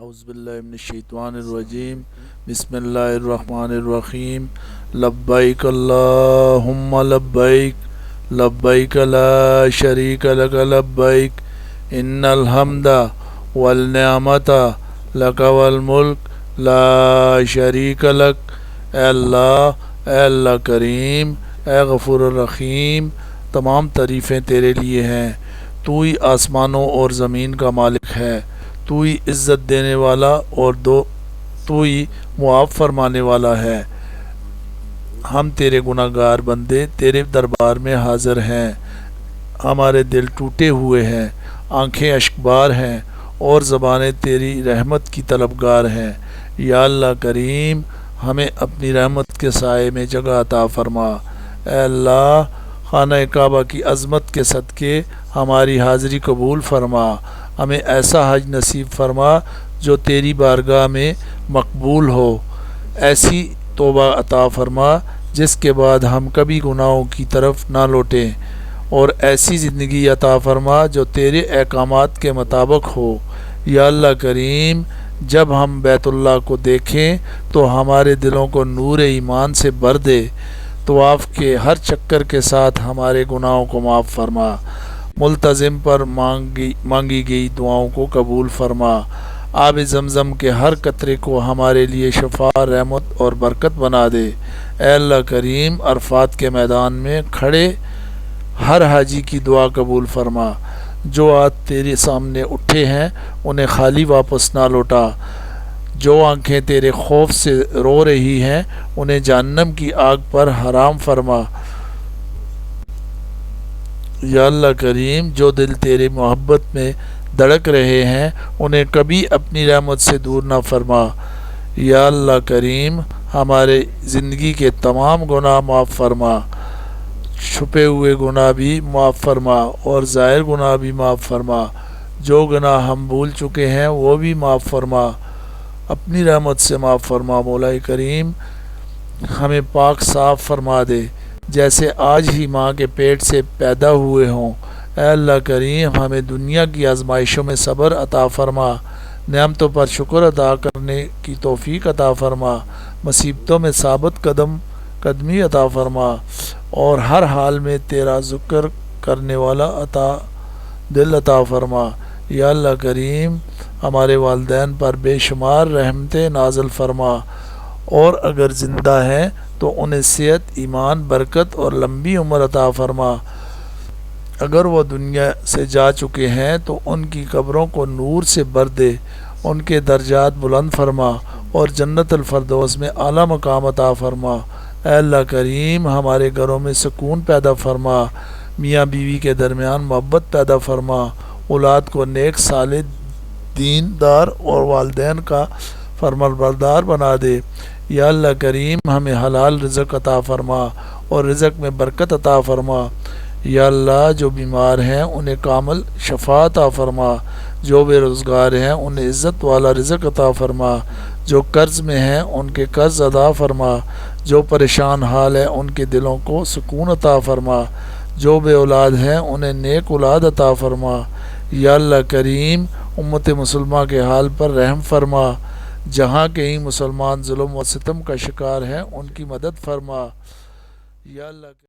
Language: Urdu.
اعوذ باللہ من الشیطان الرجیم بسم اللہ الرحمن الرحیم لبیک اللہم لبیک لبیک لا شریک لک لبیک ان الحمد والنعمت لک والملک لا شریک لک۔ اے اللہ کریم، اے غفور الرحیم، تمام تعریفیں تیرے لیے ہیں۔ تو ہی آسمانوں اور زمین کا مالک ہے، تو ہی عزت دینے والا اور تو ہی معاف فرمانے والا ہے۔ ہم تیرے گناہ گار بندے تیرے دربار میں حاضر ہیں، ہمارے دل ٹوٹے ہوئے ہیں، آنکھیں اشکبار ہیں اور زبانیں تیری رحمت کی طلبگار ہیں۔ یا اللہ کریم، ہمیں اپنی رحمت کے سائے میں جگہ عطا فرما۔ اے اللہ، خانہ کعبہ کی عظمت کے صدقے ہماری حاضری قبول فرما۔ ہمیں ایسا حج نصیب فرما جو تیری بارگاہ میں مقبول ہو، ایسی توبہ عطا فرما جس کے بعد ہم کبھی گناہوں کی طرف نہ لوٹیں، اور ایسی زندگی عطا فرما جو تیرے احکامات کے مطابق ہو۔ یا اللہ کریم، جب ہم بیت اللہ کو دیکھیں تو ہمارے دلوں کو نور ایمان سے بھر دے۔ طواف کے ہر چکر کے ساتھ ہمارے گناہوں کو معاف فرما۔ ملتزم پر مانگی گئی دعاؤں کو قبول فرما۔ آب زمزم کے ہر قطرے کو ہمارے لیے شفا، رحمت اور برکت بنا دے۔ اے اللہ کریم، عرفات کے میدان میں کھڑے ہر حاجی کی دعا قبول فرما۔ جو آج تیرے سامنے اٹھے ہیں انہیں خالی واپس نہ لوٹا۔ جو آنکھیں تیرے خوف سے رو رہی ہیں انہیں جہنم کی آگ پر حرام فرما۔ یا اللہ کریم، جو دل تیرے محبت میں دھڑک رہے ہیں انہیں کبھی اپنی رحمت سے دور نہ فرما۔ یا اللہ کریم، ہمارے زندگی کے تمام گناہ معاف فرما، چھپے ہوئے گناہ بھی معاف فرما اور ظاہر گناہ بھی معاف فرما۔ جو گناہ ہم بھول چکے ہیں وہ بھی معاف فرما، اپنی رحمت سے معاف فرما۔ مولا کریم، ہمیں پاک صاف فرما دے جیسے آج ہی ماں کے پیٹ سے پیدا ہوئے ہوں۔ اے اللہ کریم، ہمیں دنیا کی آزمائشوں میں صبر عطا فرما، نعمتوں پر شکر ادا کرنے کی توفیق عطا فرما، مصیبتوں میں ثابت قدمی عطا فرما، اور ہر حال میں تیرا ذکر کرنے والا دل عطا فرما۔ یا اللہ کریم، ہمارے والدین پر بے شمار رحمتیں نازل فرما، اور اگر زندہ ہیں تو انہیں صحت، ایمان، برکت اور لمبی عمر عطا فرما۔ اگر وہ دنیا سے جا چکے ہیں تو ان کی قبروں کو نور سے بھر دے، ان کے درجات بلند فرما اور جنت الفردوس میں اعلیٰ مقام عطا فرما۔ اے اللہ کریم، ہمارے گھروں میں سکون پیدا فرما، میاں بیوی کے درمیان محبت پیدا فرما، اولاد کو نیک، صالح، دیندار اور والدین کا فرمانبردار بنا دے۔ یا اللہ کریم، ہمیں حلال رزق عطا فرما اور رزق میں برکت عطا فرما۔ یا اللہ، جو بیمار ہیں انہیں کامل شفا عطا فرما، جو بے روزگار ہیں انہیں عزت والا رزق عطا فرما، جو قرض میں ہیں ان کے قرض ادا فرما، جو پریشان حال ہیں ان کے دلوں کو سکون عطا فرما، جو بے اولاد ہیں انہیں نیک اولاد عطا فرما۔ یا اللہ کریم، امت مسلمہ کے حال پر رحم فرما، جہاں کہیں مسلمان ظلم و ستم کا شکار ہیں ان کی مدد فرما۔ یا اللہ